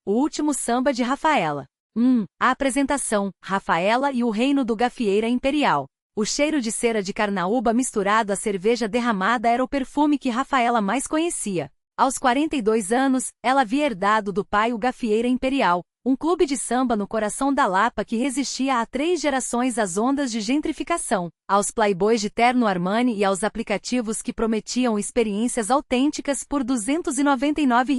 O último samba de Rafaela. A apresentação, Rafaela e o reino do Gafieira Imperial. O cheiro de cera de carnaúba misturado à cerveja derramada era o perfume que Rafaela mais conhecia. Aos 42 anos, ela havia herdado do pai o Gafieira Imperial, um clube de samba no coração da Lapa que resistia há 3 gerações às ondas de gentrificação, aos playboys de terno Armani e aos aplicativos que prometiam experiências autênticas por R$ 299.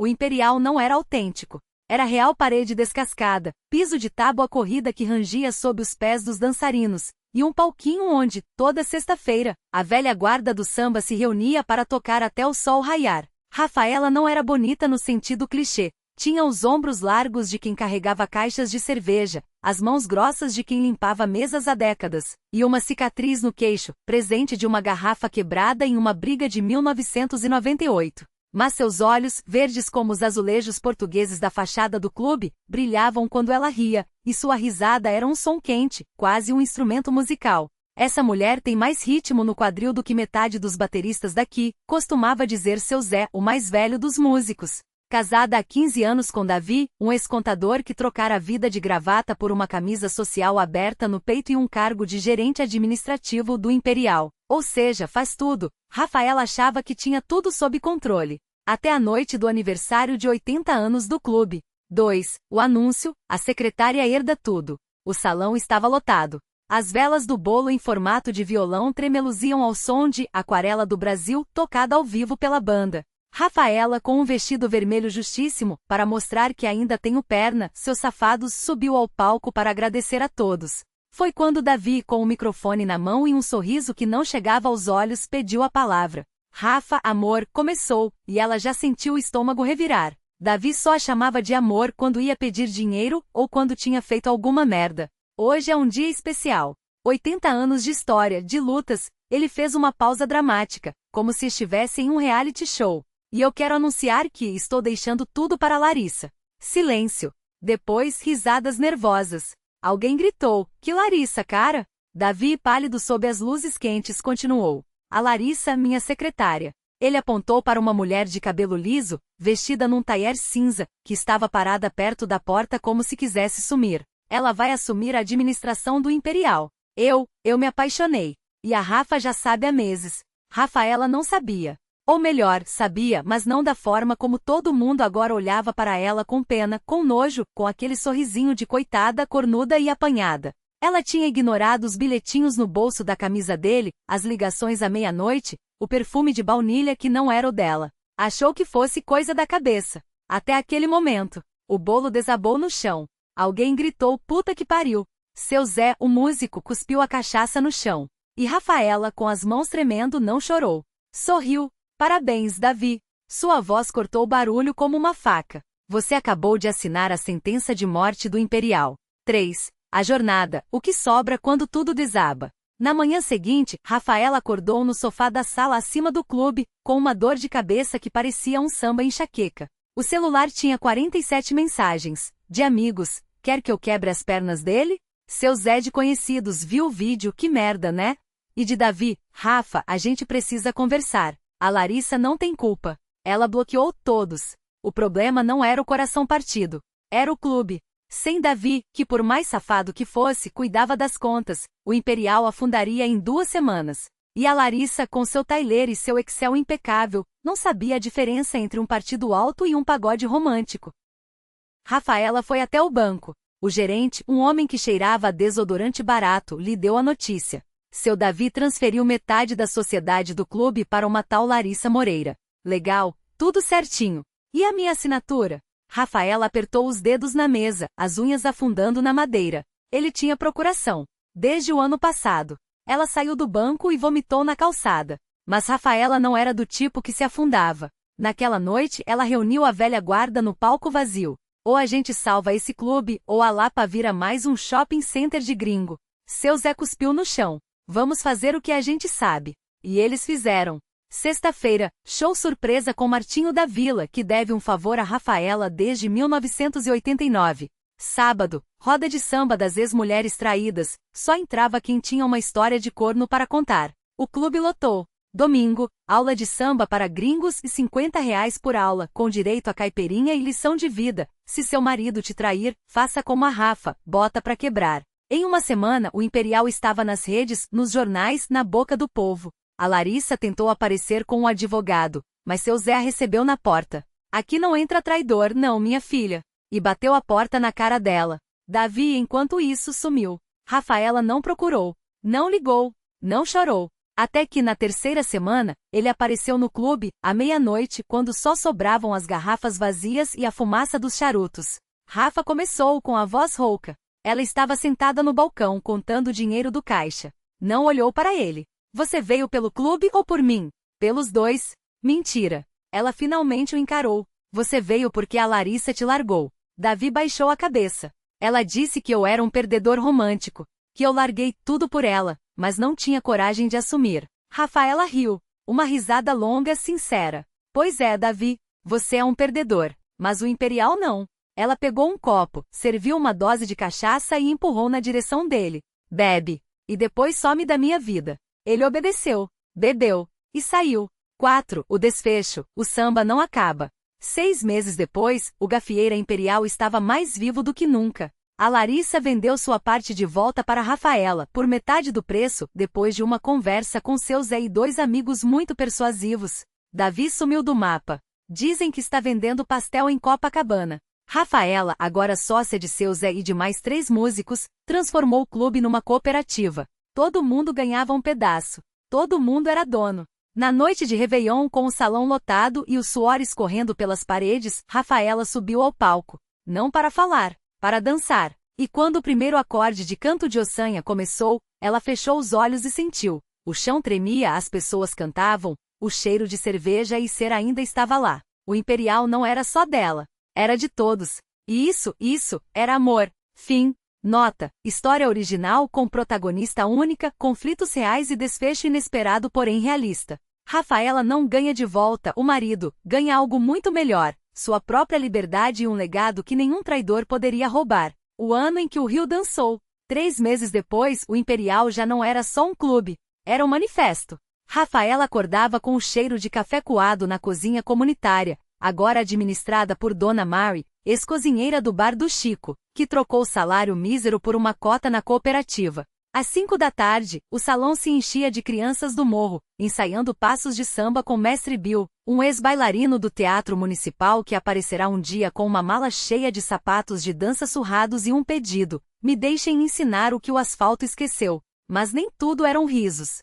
O Imperial não era autêntico. Era real parede descascada, piso de tábua corrida que rangia sob os pés dos dançarinos, e um palquinho onde, toda sexta-feira, a velha guarda do samba se reunia para tocar até o sol raiar. Rafaela não era bonita no sentido clichê. Tinha os ombros largos de quem carregava caixas de cerveja, as mãos grossas de quem limpava mesas há décadas, e uma cicatriz no queixo, presente de uma garrafa quebrada em uma briga de 1998. Mas seus olhos, verdes como os azulejos portugueses da fachada do clube, brilhavam quando ela ria, e sua risada era um som quente, quase um instrumento musical. Essa mulher tem mais ritmo no quadril do que metade dos bateristas daqui, costumava dizer seu Zé, o mais velho dos músicos. Casada há 15 anos com Davi, um ex-contador que trocara a vida de gravata por uma camisa social aberta no peito e um cargo de gerente administrativo do Imperial. Ou seja, faz tudo. Rafaela achava que tinha tudo sob controle. Até a noite do aniversário de 80 anos do clube. 2. O anúncio, a secretária herda tudo. O salão estava lotado. As velas do bolo em formato de violão tremeluziam ao som de Aquarela do Brasil, tocada ao vivo pela banda. Rafaela, com um vestido vermelho justíssimo, para mostrar que ainda tenho perna, seus safados, subiu ao palco para agradecer a todos. Foi quando Davi, com o microfone na mão e um sorriso que não chegava aos olhos, pediu a palavra. Rafa, amor, começou, e ela já sentiu o estômago revirar. Davi só a chamava de amor quando ia pedir dinheiro ou quando tinha feito alguma merda. Hoje é um dia especial. 80 anos de história, de lutas, ele fez uma pausa dramática, como se estivesse em um reality show. E eu quero anunciar que estou deixando tudo para Larissa. Silêncio. Depois, risadas nervosas. Alguém gritou, que Larissa, cara? Davi, pálido sob as luzes quentes, continuou. A Larissa, minha secretária. Ele apontou para uma mulher de cabelo liso, vestida num taier cinza, que estava parada perto da porta como se quisesse sumir. Ela vai assumir a administração do Imperial. Eu me apaixonei. E a Rafa já sabe há meses. Rafaela não sabia. Ou melhor, sabia, mas não da forma como todo mundo agora olhava para ela com pena, com nojo, com aquele sorrisinho de coitada, cornuda e apanhada. Ela tinha ignorado os bilhetinhos no bolso da camisa dele, as ligações à meia-noite, o perfume de baunilha que não era o dela. Achou que fosse coisa da cabeça. Até aquele momento. O bolo desabou no chão. Alguém gritou, puta que pariu. Seu Zé, o músico, cuspiu a cachaça no chão. E Rafaela, com as mãos tremendo, não chorou. Sorriu. Parabéns, Davi. Sua voz cortou o barulho como uma faca. Você acabou de assinar a sentença de morte do Imperial. 3. A jornada, o que sobra quando tudo desaba. Na manhã seguinte, Rafaela acordou no sofá da sala acima do clube, com uma dor de cabeça que parecia um samba enxaqueca. O celular tinha 47 mensagens. De amigos, quer que eu quebre as pernas dele? Seu Zé de conhecidos, viu o vídeo, que merda, né? E de Davi, Rafa, a gente precisa conversar. A Larissa não tem culpa. Ela bloqueou todos. O problema não era o coração partido. Era o clube. Sem Davi, que por mais safado que fosse, cuidava das contas, o Imperial afundaria em 2 semanas. E a Larissa, com seu tailer e seu Excel impecável, não sabia a diferença entre um partido alto e um pagode romântico. Rafaela foi até o banco. O gerente, um homem que cheirava a desodorante barato, lhe deu a notícia. Seu Davi transferiu metade da sociedade do clube para uma tal Larissa Moreira. Legal, tudo certinho. E a minha assinatura? Rafaela apertou os dedos na mesa, as unhas afundando na madeira. Ele tinha procuração. Desde o ano passado. Ela saiu do banco e vomitou na calçada. Mas Rafaela não era do tipo que se afundava. Naquela noite, ela reuniu a velha guarda no palco vazio. Ou a gente salva esse clube, ou a Lapa vira mais um shopping center de gringo. Seu Zé cuspiu no chão. Vamos fazer o que a gente sabe. E eles fizeram. Sexta-feira, show surpresa com Martinho da Vila, que deve um favor a Rafaela desde 1989. Sábado, roda de samba das ex-mulheres traídas, só entrava quem tinha uma história de corno para contar. O clube lotou. Domingo, aula de samba para gringos e R$ 50 por aula, com direito a caipirinha e lição de vida. Se seu marido te trair, faça como a Rafa, bota pra quebrar. Em uma semana, o Imperial estava nas redes, nos jornais, na boca do povo. A Larissa tentou aparecer com um advogado, mas seu Zé a recebeu na porta. Aqui não entra traidor, não, minha filha. E bateu a porta na cara dela. Davi, enquanto isso, sumiu. Rafaela não procurou, não ligou, não chorou. Até que, na terceira semana, ele apareceu no clube, à meia-noite, quando só sobravam as garrafas vazias e a fumaça dos charutos. Rafa começou com a voz rouca. Ela estava sentada no balcão, contando o dinheiro do caixa. Não olhou para ele. Você veio pelo clube ou por mim? Pelos dois. Mentira. Ela finalmente o encarou. Você veio porque a Larissa te largou. Davi baixou a cabeça. Ela disse que eu era um perdedor romântico, que eu larguei tudo por ela, mas não tinha coragem de assumir. Rafaela riu. Uma risada longa, sincera. Pois é, Davi, você é um perdedor, mas o Imperial não. Ela pegou um copo, serviu uma dose de cachaça e empurrou na direção dele. Bebe. E depois some da minha vida. Ele obedeceu, bebeu, e saiu. 4. O desfecho. O samba não acaba. 6 meses depois, o gafieira Imperial estava mais vivo do que nunca. A Larissa vendeu sua parte de volta para Rafaela, por metade do preço, depois de uma conversa com seu Zé e 2 amigos muito persuasivos. Davi sumiu do mapa. Dizem que está vendendo pastel em Copacabana. Rafaela, agora sócia de seu Zé e de mais 3 músicos, transformou o clube numa cooperativa. Todo mundo ganhava um pedaço. Todo mundo era dono. Na noite de Réveillon, com o salão lotado e o suor escorrendo pelas paredes, Rafaela subiu ao palco. Não para falar, para dançar. E quando o primeiro acorde de Canto de Ossanha começou, ela fechou os olhos e sentiu. O chão tremia, as pessoas cantavam, o cheiro de cerveja e cera ainda estava lá. O Imperial não era só dela, era de todos. E isso, era amor. Fim. Nota. História original com protagonista única, conflitos reais e desfecho inesperado porém realista. Rafaela não ganha de volta o marido, ganha algo muito melhor, sua própria liberdade e um legado que nenhum traidor poderia roubar. O ano em que o Rio dançou. 3 meses depois, o Imperial já não era só um clube, era um manifesto. Rafaela acordava com o cheiro de café coado na cozinha comunitária, agora administrada por Dona Mary, ex-cozinheira do bar do Chico, que trocou o salário mísero por uma cota na cooperativa. Às 5 da tarde, o salão se enchia de crianças do morro, ensaiando passos de samba com Mestre Bill, um ex-bailarino do Teatro Municipal que aparecerá um dia com uma mala cheia de sapatos de dança surrados e um pedido: me deixem ensinar o que o asfalto esqueceu. Mas nem tudo eram risos.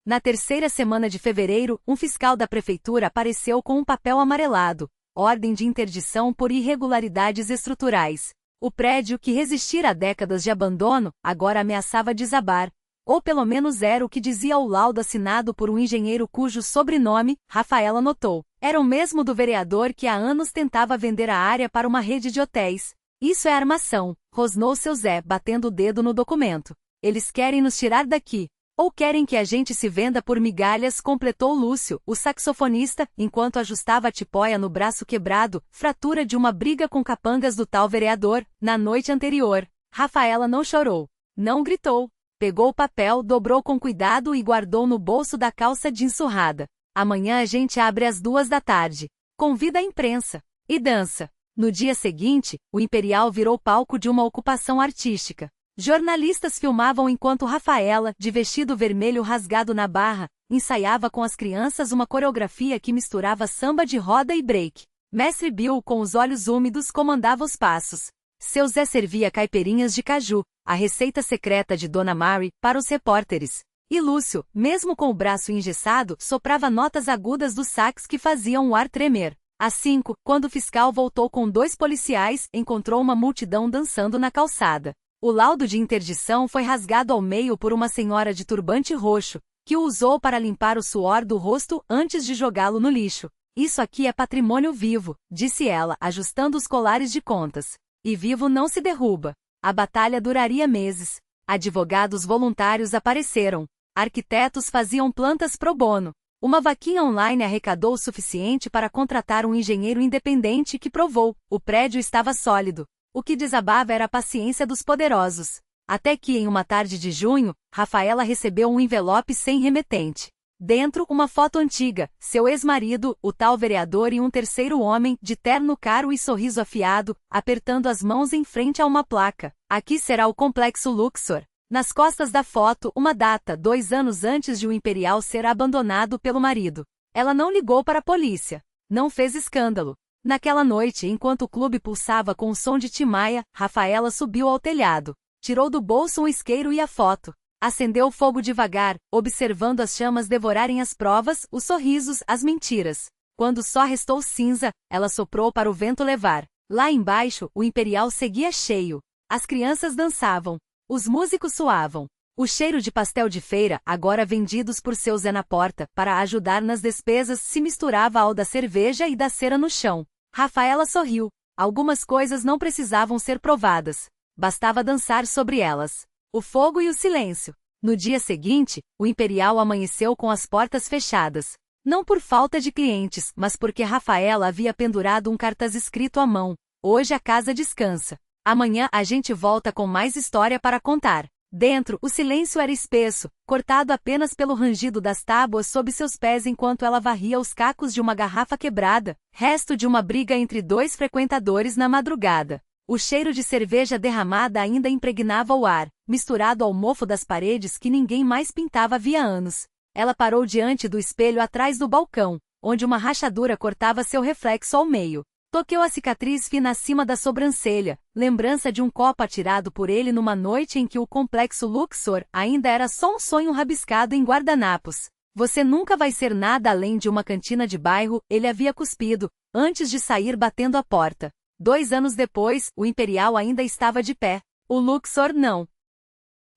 Na terceira semana de fevereiro, um fiscal da prefeitura apareceu com um papel amarelado, ordem de interdição por irregularidades estruturais. O prédio, que resistira a décadas de abandono, agora ameaçava desabar. Ou pelo menos era o que dizia o laudo assinado por um engenheiro cujo sobrenome, Rafaela notou, era o mesmo do vereador que há anos tentava vender a área para uma rede de hotéis. Isso é armação, rosnou seu Zé, batendo o dedo no documento. Eles querem nos tirar daqui. Ou querem que a gente se venda por migalhas, completou Lúcio, o saxofonista, enquanto ajustava a tipóia no braço quebrado, fratura de uma briga com capangas do tal vereador, na noite anterior. Rafaela não chorou, não gritou. Pegou o papel, dobrou com cuidado e guardou no bolso da calça jeans surrada. Amanhã a gente abre às 2 da tarde. Convida a imprensa. E dança. No dia seguinte, o Imperial virou palco de uma ocupação artística. Jornalistas filmavam enquanto Rafaela, de vestido vermelho rasgado na barra, ensaiava com as crianças uma coreografia que misturava samba de roda e break. Mestre Bill, com os olhos úmidos, comandava os passos. Seu Zé servia caipirinhas de caju, a receita secreta de Dona Mary, para os repórteres. E Lúcio, mesmo com o braço engessado, soprava notas agudas do sax que faziam o ar tremer. Às 5, quando o fiscal voltou com 2 policiais, encontrou uma multidão dançando na calçada. O laudo de interdição foi rasgado ao meio por uma senhora de turbante roxo, que o usou para limpar o suor do rosto antes de jogá-lo no lixo. Isso aqui é patrimônio vivo, disse ela, ajustando os colares de contas. E vivo não se derruba. A batalha duraria meses. Advogados voluntários apareceram. Arquitetos faziam plantas pro bono. Uma vaquinha online arrecadou o suficiente para contratar um engenheiro independente que provou: o prédio estava sólido. O que desabava era a paciência dos poderosos. Até que, em uma tarde de junho, Rafaela recebeu um envelope sem remetente. Dentro, uma foto antiga, seu ex-marido, o tal vereador e um terceiro homem, de terno caro e sorriso afiado, apertando as mãos em frente a uma placa. Aqui será o Complexo Luxor. Nas costas da foto, uma data, 2 anos antes de o Imperial ser abandonado pelo marido. Ela não ligou para a polícia. Não fez escândalo. Naquela noite, enquanto o clube pulsava com o som de Tim Maia, Rafaela subiu ao telhado. Tirou do bolso um isqueiro e a foto. Acendeu o fogo devagar, observando as chamas devorarem as provas, os sorrisos, as mentiras. Quando só restou cinza, ela soprou para o vento levar. Lá embaixo, o Imperial seguia cheio. As crianças dançavam. Os músicos suavam. O cheiro de pastel de feira, agora vendidos por seu Zé na porta, para ajudar nas despesas, se misturava ao da cerveja e da cera no chão. Rafaela sorriu. Algumas coisas não precisavam ser provadas. Bastava dançar sobre elas. O fogo e o silêncio. No dia seguinte, o Imperial amanheceu com as portas fechadas. Não por falta de clientes, mas porque Rafaela havia pendurado um cartaz escrito à mão. Hoje a casa descansa. Amanhã a gente volta com mais história para contar. Dentro, o silêncio era espesso, cortado apenas pelo rangido das tábuas sob seus pés enquanto ela varria os cacos de uma garrafa quebrada, resto de uma briga entre 2 frequentadores na madrugada. O cheiro de cerveja derramada ainda impregnava o ar, misturado ao mofo das paredes que ninguém mais pintava havia anos. Ela parou diante do espelho atrás do balcão, onde uma rachadura cortava seu reflexo ao meio. Toqueu a cicatriz fina acima da sobrancelha, lembrança de um copo atirado por ele numa noite em que o Complexo Luxor ainda era só um sonho rabiscado em guardanapos. Você nunca vai ser nada além de uma cantina de bairro, ele havia cuspido, antes de sair batendo a porta. 2 anos depois, o Imperial ainda estava de pé. O Luxor não.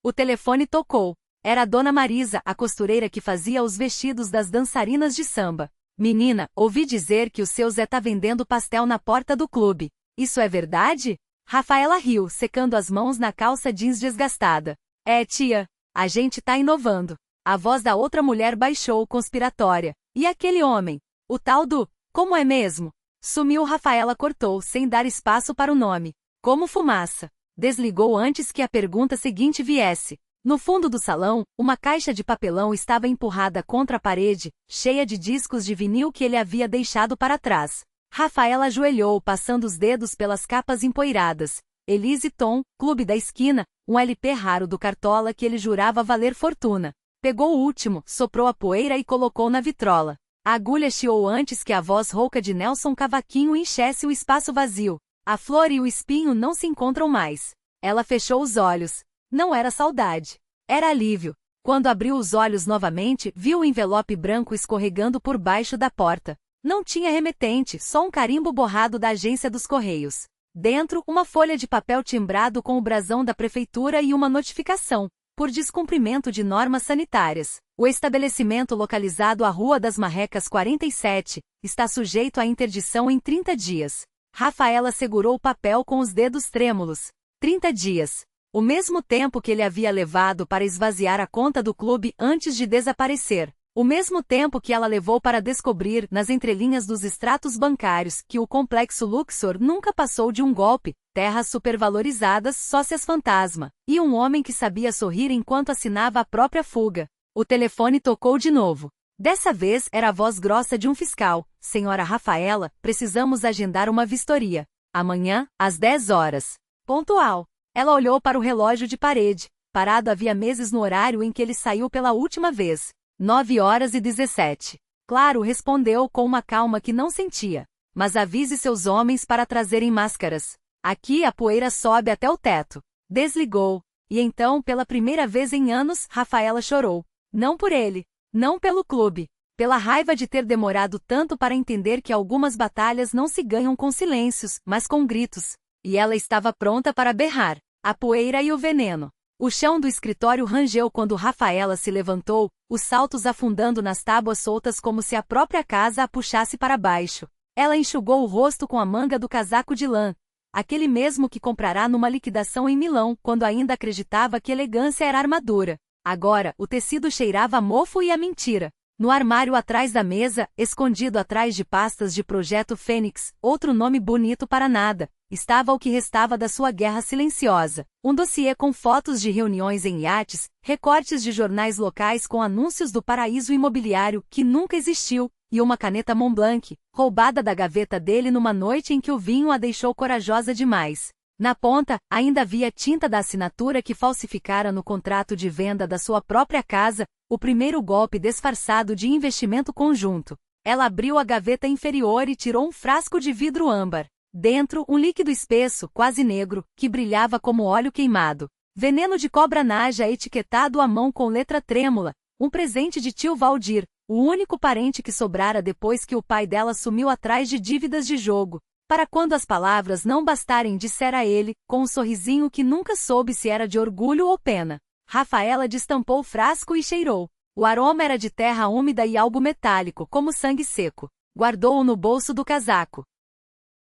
O telefone tocou. Era a Dona Marisa, a costureira que fazia os vestidos das dançarinas de samba. Menina, ouvi dizer que o seu Zé tá vendendo pastel na porta do clube. Isso é verdade? Rafaela riu, secando as mãos na calça jeans desgastada. É, tia. A gente tá inovando. A voz da outra mulher baixou, conspiratória. E aquele homem? O tal do... Como é mesmo? Sumiu. Rafaela cortou, sem dar espaço para o nome. Como fumaça. Desligou antes que a pergunta seguinte viesse. No fundo do salão, uma caixa de papelão estava empurrada contra a parede, cheia de discos de vinil que ele havia deixado para trás. Rafaela ajoelhou, passando os dedos pelas capas empoeiradas. Elise Tom, Clube da Esquina, um LP raro do Cartola que ele jurava valer fortuna. Pegou o último, soprou a poeira e colocou na vitrola. A agulha chiou antes que a voz rouca de Nelson Cavaquinho enchesse o espaço vazio. A flor e o espinho não se encontram mais. Ela fechou os olhos. Não era saudade. Era alívio. Quando abriu os olhos novamente, viu o envelope branco escorregando por baixo da porta. Não tinha remetente, só um carimbo borrado da agência dos Correios. Dentro, uma folha de papel timbrado com o brasão da prefeitura e uma notificação. Por descumprimento de normas sanitárias. O estabelecimento localizado à Rua das Marrecas 47, está sujeito à interdição em 30 dias. Rafaela segurou o papel com os dedos trêmulos. 30 dias. O mesmo tempo que ele havia levado para esvaziar a conta do clube antes de desaparecer. O mesmo tempo que ela levou para descobrir, nas entrelinhas dos extratos bancários, que o Complexo Luxor nunca passou de um golpe, terras supervalorizadas, sócias fantasma, e um homem que sabia sorrir enquanto assinava a própria fuga. O telefone tocou de novo. Dessa vez era a voz grossa de um fiscal. Senhora Rafaela, precisamos agendar uma vistoria. Amanhã, às 10 horas. Pontual. Ela olhou para o relógio de parede. Parado havia meses no horário em que ele saiu pela última vez. 9h17. Claro, respondeu com uma calma que não sentia. Mas avise seus homens para trazerem máscaras. Aqui a poeira sobe até o teto. Desligou. E então, pela primeira vez em anos, Rafaela chorou. Não por ele. Não pelo clube. Pela raiva de ter demorado tanto para entender que algumas batalhas não se ganham com silêncios, mas com gritos. E ela estava pronta para berrar. A poeira e o veneno. O chão do escritório rangeu quando Rafaela se levantou, os saltos afundando nas tábuas soltas como se a própria casa a puxasse para baixo. Ela enxugou o rosto com a manga do casaco de lã. Aquele mesmo que comprará numa liquidação em Milão, quando ainda acreditava que elegância era armadura. Agora, o tecido cheirava a mofo e a mentira. No armário atrás da mesa, escondido atrás de pastas de Projeto Fênix, outro nome bonito para nada, estava o que restava da sua guerra silenciosa. Um dossiê com fotos de reuniões em iates, recortes de jornais locais com anúncios do paraíso imobiliário que nunca existiu, e uma caneta Montblanc, roubada da gaveta dele numa noite em que o vinho a deixou corajosa demais. Na ponta, ainda havia tinta da assinatura que falsificara no contrato de venda da sua própria casa, o primeiro golpe disfarçado de investimento conjunto. Ela abriu a gaveta inferior e tirou um frasco de vidro âmbar. Dentro, um líquido espesso, quase negro, que brilhava como óleo queimado. Veneno de cobra naja etiquetado à mão com letra trêmula, um presente de tio Valdir, o único parente que sobrara depois que o pai dela sumiu atrás de dívidas de jogo. Para quando as palavras não bastarem, dissera ele, com um sorrisinho que nunca soube se era de orgulho ou pena. Rafaela destampou o frasco e cheirou. O aroma era de terra úmida e algo metálico, como sangue seco. Guardou-o no bolso do casaco.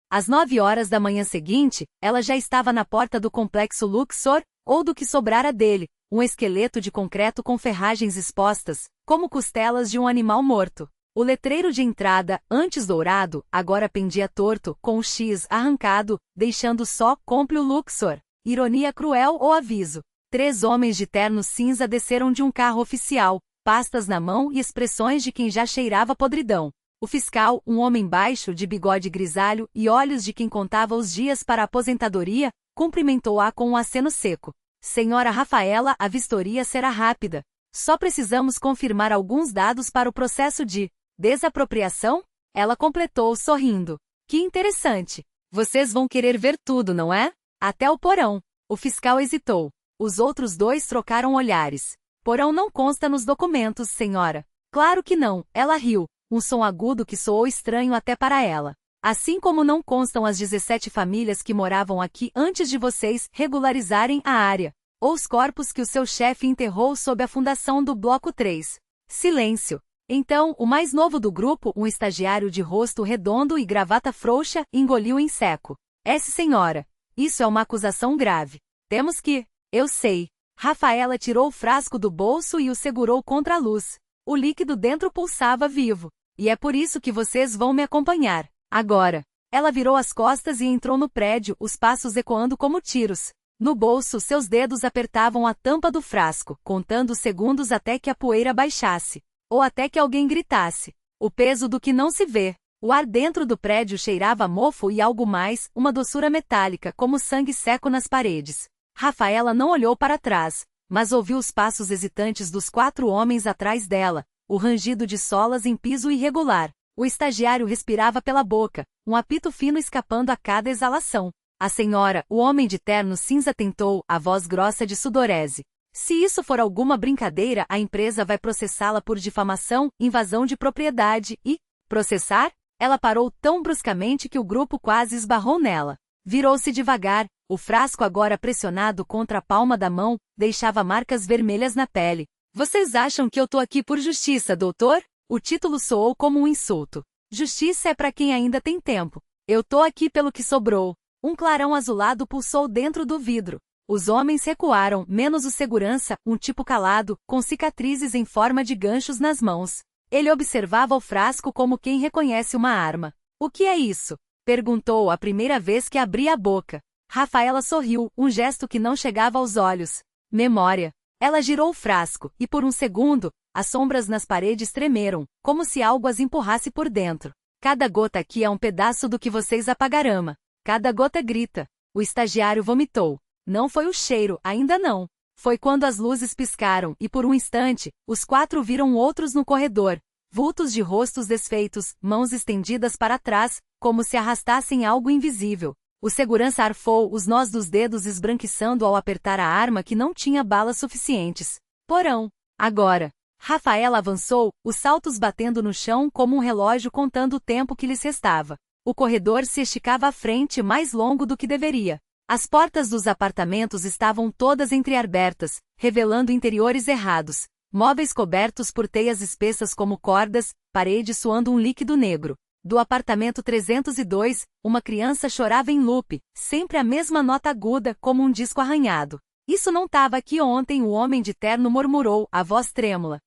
Às 9 horas da manhã seguinte, ela já estava na porta do complexo Luxor, ou do que sobrara dele, um esqueleto de concreto com ferragens expostas, como costelas de um animal morto. O letreiro de entrada, antes dourado, agora pendia torto, com o X arrancado, deixando só "Compre o Luxor". Ironia cruel ou aviso? 3 homens de terno cinza desceram de um carro oficial, pastas na mão e expressões de quem já cheirava podridão. O fiscal, um homem baixo de bigode grisalho e olhos de quem contava os dias para a aposentadoria, cumprimentou-a com um aceno seco. Senhora Rafaela, a vistoria será rápida. Só precisamos confirmar alguns dados para o processo de desapropriação? Ela completou sorrindo. Que interessante. Vocês vão querer ver tudo, não é? Até o porão. O fiscal hesitou. Os outros 2 trocaram olhares. Porão não consta nos documentos, senhora. Claro que não, ela riu. Um som agudo que soou estranho até para ela. Assim como não constam as 17 famílias que moravam aqui antes de vocês regularizarem a área, ou os corpos que o seu chefe enterrou sob a fundação do Bloco 3. Silêncio. Então, o mais novo do grupo, um estagiário de rosto redondo e gravata frouxa, engoliu em seco. Senhora. Isso é uma acusação grave. Temos que... Eu sei. Rafaela tirou o frasco do bolso e o segurou contra a luz. O líquido dentro pulsava vivo. E é por isso que vocês vão me acompanhar. Agora. Ela virou as costas e entrou no prédio, os passos ecoando como tiros. No bolso, seus dedos apertavam a tampa do frasco, contando os segundos até que a poeira baixasse. Ou até que alguém gritasse. O peso do que não se vê. O ar dentro do prédio cheirava a mofo e algo mais, uma doçura metálica, como sangue seco nas paredes. Rafaela não olhou para trás, mas ouviu os passos hesitantes dos 4 homens atrás dela, o rangido de solas em piso irregular. O estagiário respirava pela boca, um apito fino escapando a cada exalação. A senhora, o homem de terno cinza tentou, a voz grossa de sudorese. Se isso for alguma brincadeira, a empresa vai processá-la por difamação, invasão de propriedade e... Processar? Ela parou tão bruscamente que o grupo quase esbarrou nela. Virou-se devagar, o frasco agora pressionado contra a palma da mão, deixava marcas vermelhas na pele. Vocês acham que eu tô aqui por justiça, doutor? O título soou como um insulto. Justiça é para quem ainda tem tempo. Eu tô aqui pelo que sobrou. Um clarão azulado pulsou dentro do vidro. Os homens recuaram, menos o segurança, um tipo calado, com cicatrizes em forma de ganchos nas mãos. Ele observava o frasco como quem reconhece uma arma. O que é isso? Perguntou a primeira vez que abria a boca. Rafaela sorriu, um gesto que não chegava aos olhos. Memória. Ela girou o frasco, e por um segundo, as sombras nas paredes tremeram, como se algo as empurrasse por dentro. Cada gota aqui é um pedaço do que vocês apagarão. Cada gota grita. O estagiário vomitou. Não foi o cheiro, ainda não. Foi quando as luzes piscaram e por um instante, os 4 viram outros no corredor. Vultos de rostos desfeitos, mãos estendidas para trás, como se arrastassem algo invisível. O segurança arfou os nós dos dedos esbranquiçando ao apertar a arma que não tinha balas suficientes. Porão. Agora. Rafaela avançou, os saltos batendo no chão como um relógio contando o tempo que lhes restava. O corredor se esticava à frente mais longo do que deveria. As portas dos apartamentos estavam todas entreabertas, revelando interiores errados. Móveis cobertos por teias espessas como cordas, paredes suando um líquido negro. Do apartamento 302, uma criança chorava em loop, sempre a mesma nota aguda como um disco arranhado. Isso não tava aqui ontem, o homem de terno murmurou, a voz trêmula.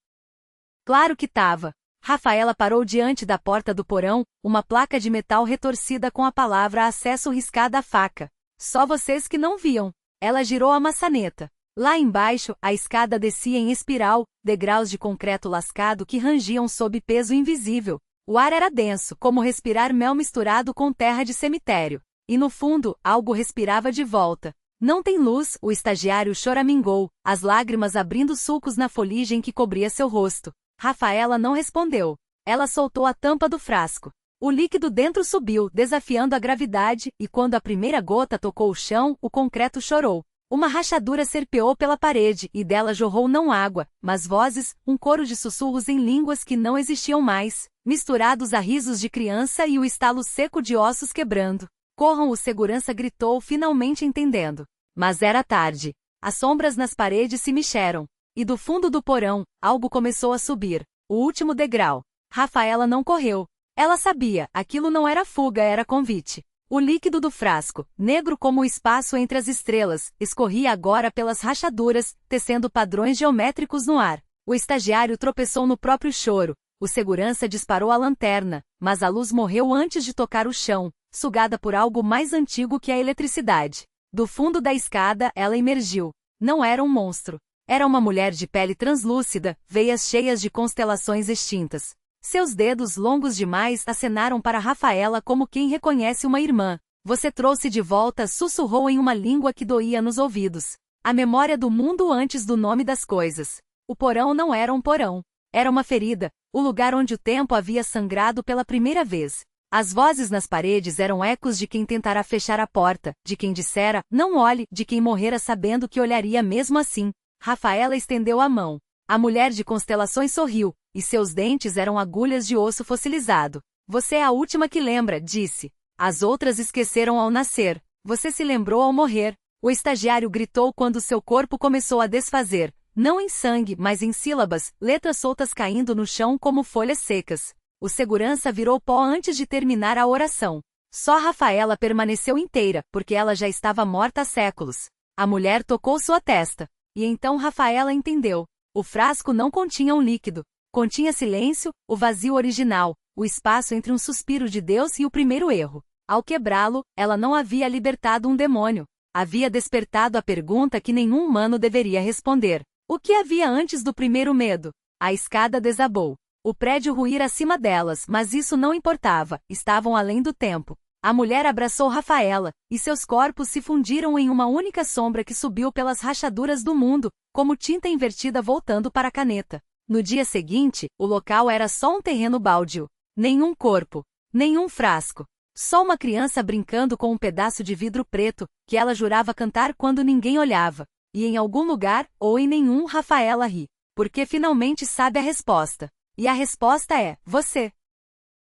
Claro que tava. Rafaela parou diante da porta do porão, uma placa de metal retorcida com a palavra acesso riscada à faca. Só vocês que não viam. Ela girou a maçaneta. Lá embaixo, a escada descia em espiral, degraus de concreto lascado que rangiam sob peso invisível. O ar era denso, como respirar mel misturado com terra de cemitério. E no fundo, algo respirava de volta. Não tem luz, o estagiário choramingou, as lágrimas abrindo sulcos na foligem que cobria seu rosto. Rafaela não respondeu. Ela soltou a tampa do frasco. O líquido dentro subiu, desafiando a gravidade, e quando a primeira gota tocou o chão, o concreto chorou. Uma rachadura serpeou pela parede, e dela jorrou não água, mas vozes, um coro de sussurros em línguas que não existiam mais, misturados a risos de criança e o estalo seco de ossos quebrando. Corram, o segurança gritou, finalmente entendendo. Mas era tarde. As sombras nas paredes se mexeram. E do fundo do porão, algo começou a subir. O último degrau. Rafaela não correu. Ela sabia, aquilo não era fuga, era convite. O líquido do frasco, negro como o espaço entre as estrelas, escorria agora pelas rachaduras, tecendo padrões geométricos no ar. O estagiário tropeçou no próprio choro. O segurança disparou a lanterna, mas a luz morreu antes de tocar o chão, sugada por algo mais antigo que a eletricidade. Do fundo da escada, ela emergiu. Não era um monstro. Era uma mulher de pele translúcida, veias cheias de constelações extintas. Seus dedos longos demais acenaram para Rafaela como quem reconhece uma irmã. Você trouxe de volta, sussurrou em uma língua que doía nos ouvidos. A memória do mundo antes do nome das coisas. O porão não era um porão. Era uma ferida, o lugar onde o tempo havia sangrado pela primeira vez. As vozes nas paredes eram ecos de quem tentara fechar a porta, de quem dissera, não olhe, de quem morrera sabendo que olharia mesmo assim. Rafaela estendeu a mão. A mulher de constelações sorriu, e seus dentes eram agulhas de osso fossilizado. Você é a última que lembra, disse. As outras esqueceram ao nascer. Você se lembrou ao morrer. O estagiário gritou quando seu corpo começou a desfazer. Não em sangue, mas em sílabas, letras soltas caindo no chão como folhas secas. O segurança virou pó antes de terminar a oração. Só Rafaela permaneceu inteira, porque ela já estava morta há séculos. A mulher tocou sua testa. E então Rafaela entendeu. O frasco não continha um líquido. Continha silêncio, o vazio original, o espaço entre um suspiro de Deus e o primeiro erro. Ao quebrá-lo, ela não havia libertado um demônio. Havia despertado a pergunta que nenhum humano deveria responder. O que havia antes do primeiro medo? A escada desabou. O prédio ruía acima delas, mas isso não importava, estavam além do tempo. A mulher abraçou Rafaela, e seus corpos se fundiram em uma única sombra que subiu pelas rachaduras do mundo, como tinta invertida voltando para a caneta. No dia seguinte, o local era só um terreno baldio. Nenhum corpo. Nenhum frasco. Só uma criança brincando com um pedaço de vidro preto, que ela jurava cantar quando ninguém olhava. E em algum lugar, ou em nenhum, Rafaela ri. Porque finalmente sabe a resposta. E a resposta é, você.